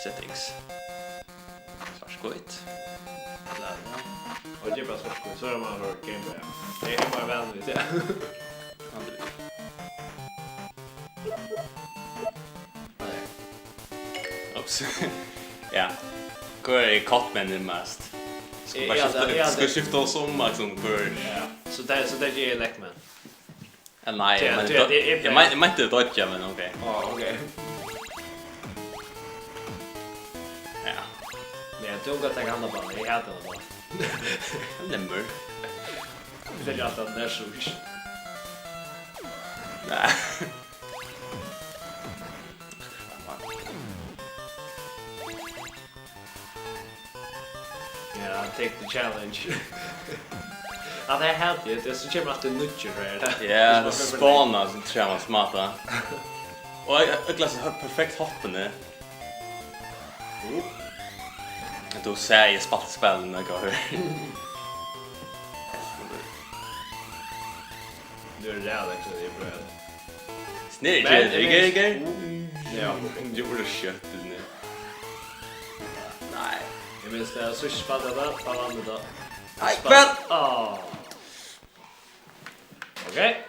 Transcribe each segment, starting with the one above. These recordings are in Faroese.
settings. Svarskojt. Och det är bara svarskojt, så är man hört Gameboy. Det är bara vänligt, ja. Oops. Ja. Hur är kattmännen mest? Ska skifta oss om liksom för. Ja. Så där ger Leckman. Nej, jag menar inte dodge men okej. Ja, okej. Ja. Men jag tror att jag kan bara. Jag hade den bara. Nämmer. Det är att den är så. Nej. Yeah, take the challenge. Ja, det är helt det så kommer att det nutcher här. Ja, det spawnar så tror man smarta. Och jag klassar har perfekt hoppande. Då ser jag spelna går. Nu är det Alex och det är bra. Snirr, Ja, du borde kött nu. Nej. jag minns det så spelade där på andra. Nej, kväll. Okej.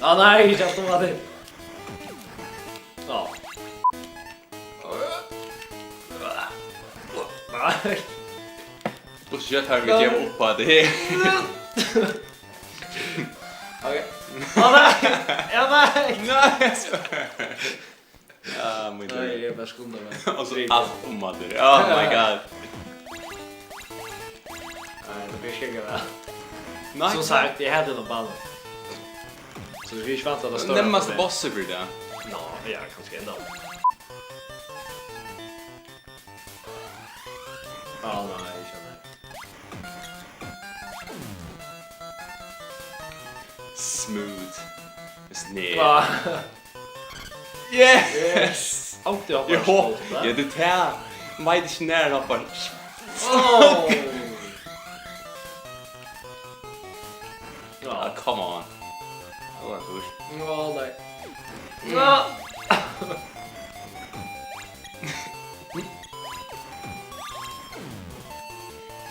Ah nej, jag står där. Ja. Nej. Och så jag tar mig hem upp på det. Okej. Ah nej. Ja nej. Nej. Ja, men Nej, jag bara skundar mig. Och så allt om det. Oh my god. Nej, det blir skägga väl. Nej. Som sagt, jag hade någon ball. Så vi fanns att det står. Närmaste bossen för det. Ja, kanske ändå. Ja, nej, jag känner. Smooth. Sned. Va? Yes. Alltid har Jo, ja det tar. Mig det snär hoppar. Oh. Ja, come on. Åh, hur? Ja, nej. Ja.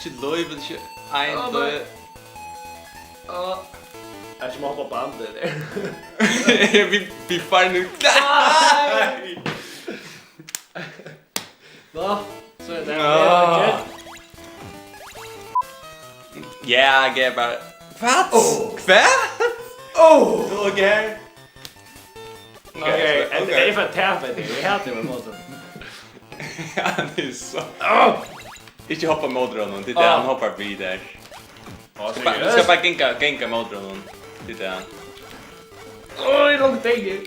Shit love det shit. I inte. Ja. Jag ska hoppa på andra där. Vi far nu. Nej. Va? Så är det. Ja, jag bara. Vad? Kväll? Okej. Okej, det är för tävling det. Vi hade med motorn. Ja, det är så. Inte hoppa modron, det är han hoppar vidare. Du ska bara gänka modron. Det är han. Oj, långt tänker.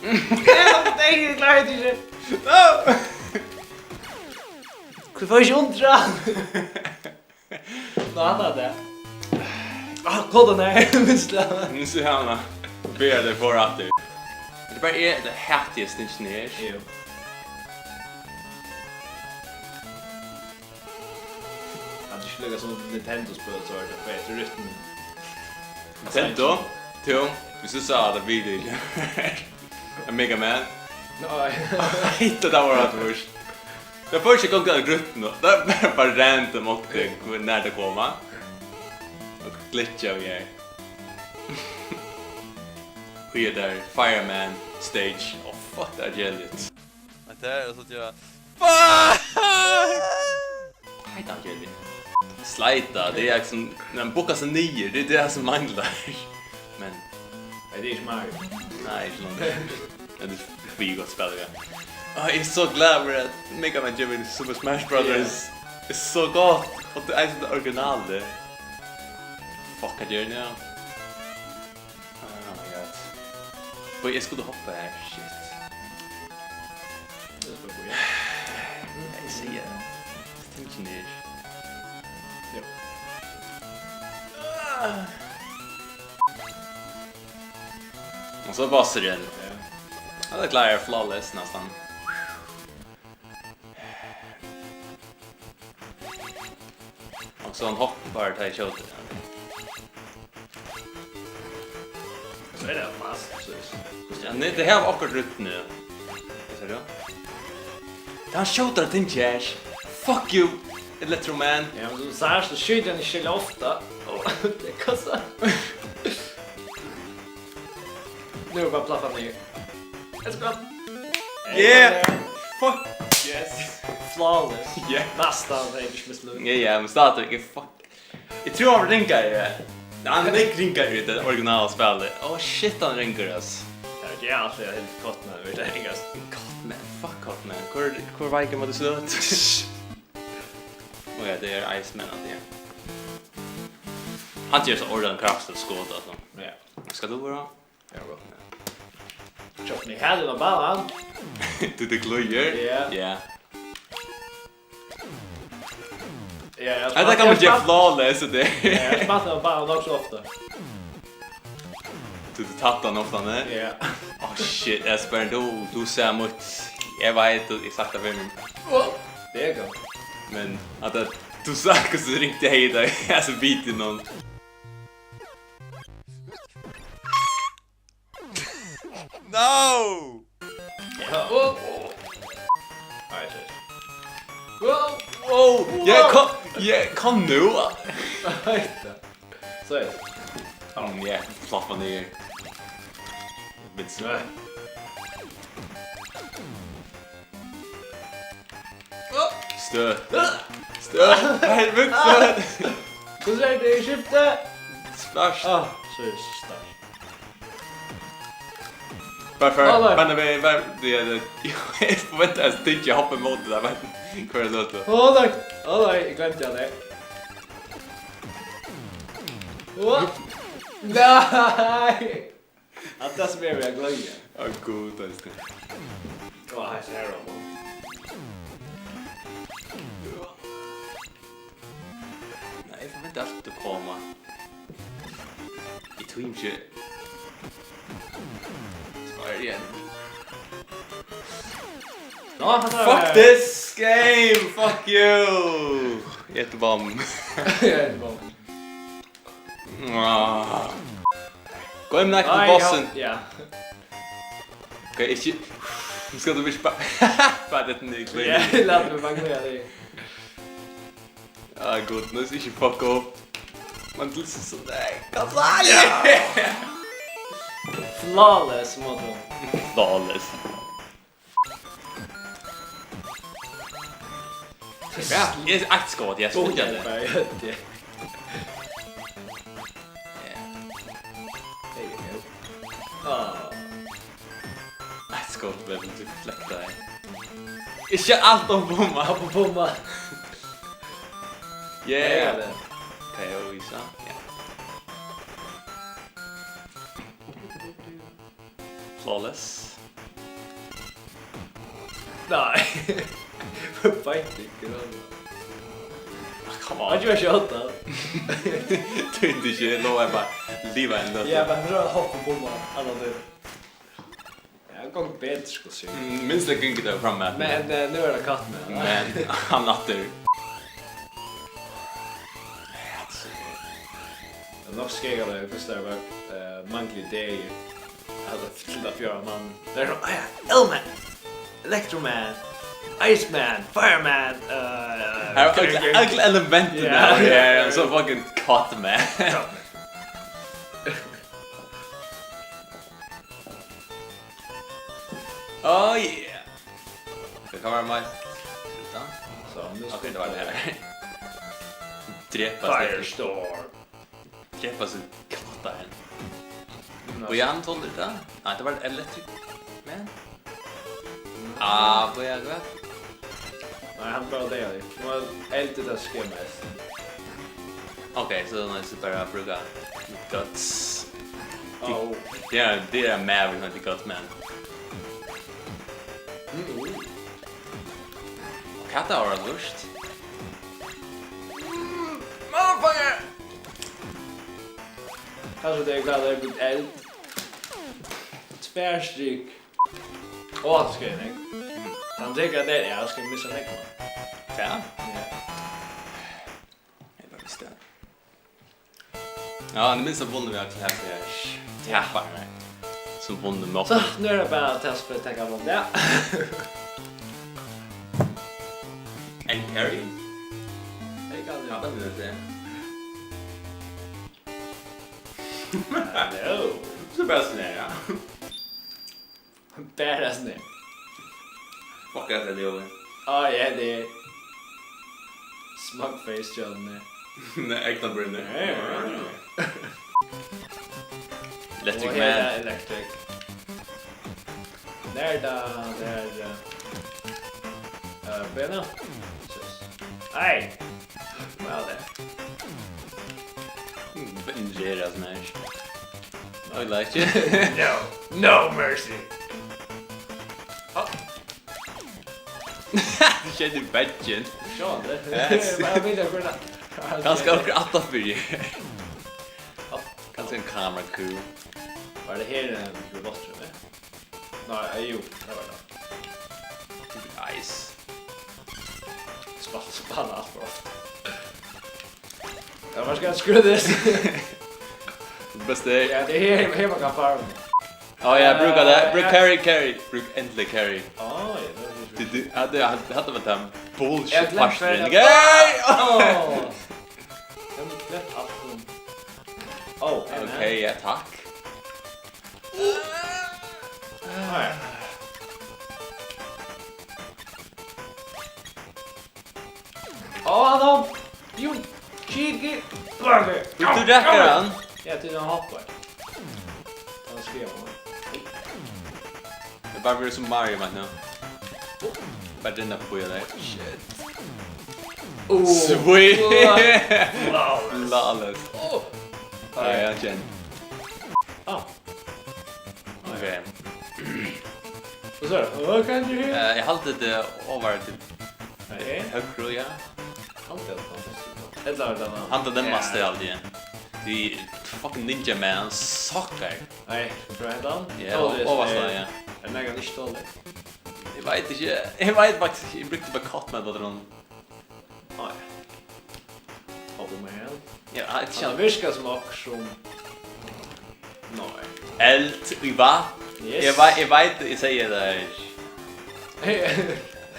Långt tänker, klarar jag inte. Det var ju undra. Vad hade det? Kolla nej, minst det. Nu ser han ber det för att det. Det bara är det hattigaste ingenjör. Jo. Jag skulle lägga som Nintendo-spel så är det bättre rytm. Nintendo? Tom, vi sa det video. Mega Man. Nej. Hitta det var att först. Det första gången jag gruppen då. Det bara random och när det kommer. Och glitcha och grejer. Vi är där, Fireman stage. Oh fuck, det är jelligt. Det här är så att jag... Fuck! Hej då, jelly. Slida, det är liksom... När man bokar sig 9, det är det som manglar. Men... Nej, det är inte Mario. Nej, inte någon. Det är för gott spel, ja. Jag är så glad över att Mega Man Jimmy Super Smash Brothers är så gott. Och det är så original det. Fuck, jag gör det nu. Oh my god. Boy, jag skulle hoppa här, shit. Jag ser det. Jag tänker ner. Jo. Och så bossar den. Ja, det klarar jag flawless nästan. Och så en hoppar till i köttet. Så är det fast, precis. Ja, det här var akkurat rutt nu. Vad säger du? Han skjuter ting cash. Fuck you, Electro Man. Ja, men så här så skjuter han inte ofta. Det kostar. Nu är det bara plaffa ner. Esbern. Yeah. Fuck. Yes. Flawless. Yeah. Nästan är det misslyckat. Ja, men startar fuck. Jag tror han rinkar. Han rinkar i det originala spelet. Oh shit, han rinkar oss. Det är alltså helt gott med det är ingas. Cotman, fuck Cotman. Kvar viker mot det slut. Och ja, det är Iceman att det. Han gör så ordentligt kraftigt skåd alltså. Ja. Ska du vara? Ja, bra. Chop ni hade den ballan. Du det glöjer. Ja. Ja. Ja, Jag kan man ge flawless det. Jag spelar ballan också ofta. Du tappar den ofta nu. Ja. Oh shit, Esbern, du ser mot. Jag vet inte exakt vad men. Det är gott. Men att du sa att du ringte hej där. Alltså bit i någon. No! Ja. Oh. Nej, det. Oh, kom nu. Så är det. Ja, flappa ner. Bits. Stöt. Helvete stöt. Hur är det i skiftet? Splash. Så är det starkt. Varför? Men det är jag förväntar mig att jag hoppar mot det där. Vad är det låter? Nej, glömde jag det. Nej! Att det som är jag glömde. Ja, god, det är det. Här ser de. Nej, jag förväntar alltid att komma. I tog inte. Svarar igen. Fuck this game! Fuck you! Jättebom. Jättebom. Gå hem näck på bossen. Ja. Okej, inte... Nu ska du bli för det nu. Ja, låt mig bara göra det. Ah, god. Nu ska jag fuck upp. Man till så där. Flawless motto. Flawless. Ja, det är aktskåd. Jag såg det. Skott med en typ fläkt där. Inte allt om bomma. På bomma. Yeah. Kan jag visa? Ja. Flawless. Nej. Fighting. Come on. Vad gör jag då? Du inte lov jag bara liva ändå. Ja, men rör hopp på bomma. Alla det. Jag går bättre ska se. Minst det gick det fram med. Men nu är det katt med. Men I'm not there. Jag nog skegade det första var Monkey Day. Alltså till att göra man. Det är så Elman. Electroman. Iceman, Fireman, Ugly element now, yeah, I'm so fucking caught, man. Oh yeah. Det kan vara mig. Okej, det var det här. Firestorm. Drepa sig katta här. Och jag antog det. Nej, det var Electric Man. Vad jag vet. Nej, han bara det. Det var helt det skrämmes. Okej, så nu är bara Brúka. Guts. Det är med vi har inte gott men. Katta har lust. Motherfucker! Kanske det är glad att det blir eld. Tvärstryk. Åh, det ska jag nägga. Han tänker att det är jag ska missa nägga. Ja? Ja. Jag bara visste. Ja, det minns att vunnit vi har här så jag tappar mig. Som vunnit med Så, nu är det bara att testa för att tänka på det. Carry? Jag kan Ja, det är det. Hello. Så bara snära. Bära snä. Fuck det är det. Ja, det är smugface John. Nej, äkta brinner. Nej. Electric Och Man. hela electric. Där. Bena. Nej. Well there. Benjera smash. I like it. No mercy. Du känner badgen. Sean, jag vill jag kunna. Ganska akkurat atta för dig. Ganska en kamera cool. Var det här en robotrum med? Nej, jo, det var det. Nice. Spanna allt för ofta. Ja, var ska jag skruva det? Bästa. Ja, det är hemma kan farm. Ja, jag brukar det. Bruk carry. Bruk äntligen carry. Ja, Du hade varit en bullshit Jag pastren. glömde Gay! Jag måste lätt allt. Okej, ja, tack. Nej. Han har gjort 20 burger. Vill du räcka den? Jag tycker han hoppar. Han skrev honom. Det bara blir som Mario man nu. Bara rinna på dig. Shit. Sweet! Flawless. Nej, jag känner. Okej. Vad sa du? Vad kan du göra? Jag hade det över till Nej. högre, ja. Ett lag denna. Han hade den master aldrig igen. Det är fucking Ninja Man sockar. Nej, tror jag inte han. Ja, och vad sa jag? Är det någon inte stål? Jag vet inte. Jag vet faktiskt. Jag brukade bara katt med vad de... Nej. Hoppa med igen. Ja, det Han känns... viskar som också som... Nej. Eld i va? Yes. Jag vet, jag säger det här.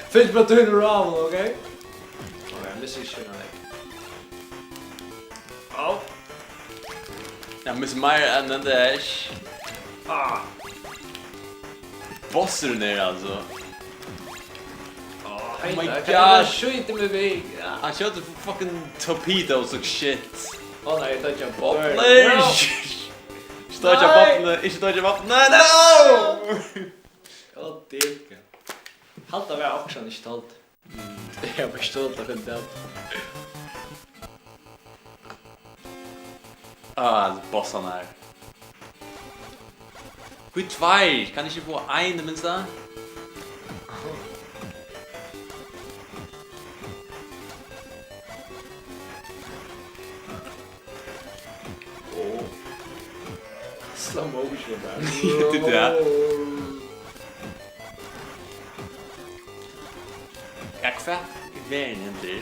Fyllt på tunnor av, okej? Okej, det ser ju nej. Ja. Jag miss mer än den där. Bossar du ner alltså? Oh my god. god. Jag skjuter med mig. Han körde fucking torpedoes och shit. Åh nej, jag tar Boppler! Starta vapen, inte starta vapen. Nej, no! Ja, det. Halta var också inte stolt. Jag var stolt av den. Bossarna här. Hur tvär? Kan inte få en minsta? Slow motion där. Det där. Jag kvärt i världen inte.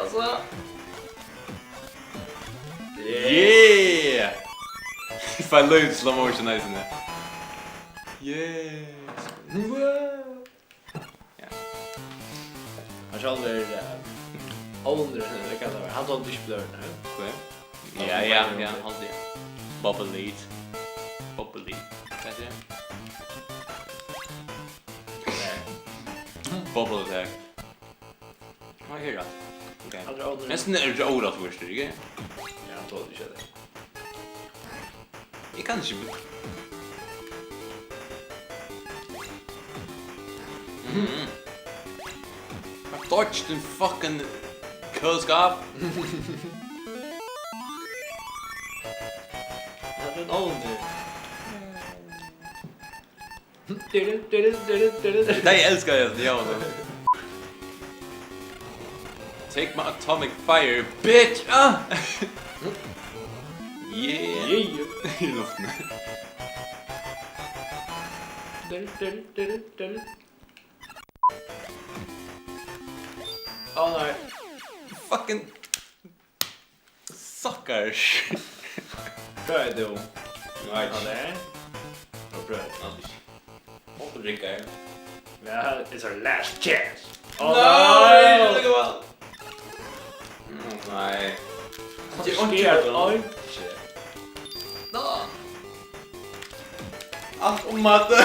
Alltså. Yeah! If I lose slow motion isn't it? Yes. Han kör under det kan det vara. Han tar inte blur nu. Ja, alltid. Bubble lead. Vet du? Bubble attack. Vad är det? Okej. Nästan är det orat först, inte? Ja, han tog inte det. Jag kan inte. Jag dodged en fucking kunskap. Han är en under. Det älskar jag det gör. Take my atomic fire, bitch! Yeah! I luften. Åh nej. Fucking suckers. Vad är det då? Nej. Ja, det är. Och bröd. Och dricka. Yeah, it's our last chance. Oh, no! Look at that. Nej. Scared. Oj. No. Allt om matte.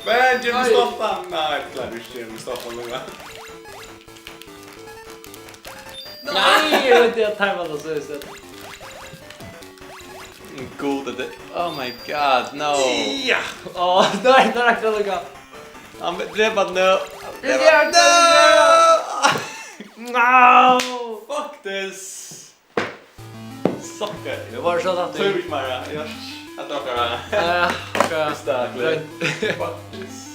Fan, Jim Mustafa. Nej, det klarar du inte Jim Mustafa nu. Nej, jag vet inte, jag tajmade så istället. God att det... Oh my god, no. Ja! Åh, nej, där räckte det lugga. Han drevad nu. No! Fuck this. Sucker. Det var så att Tur Mara. Jag drar det. okej. Starkt. Fuck this.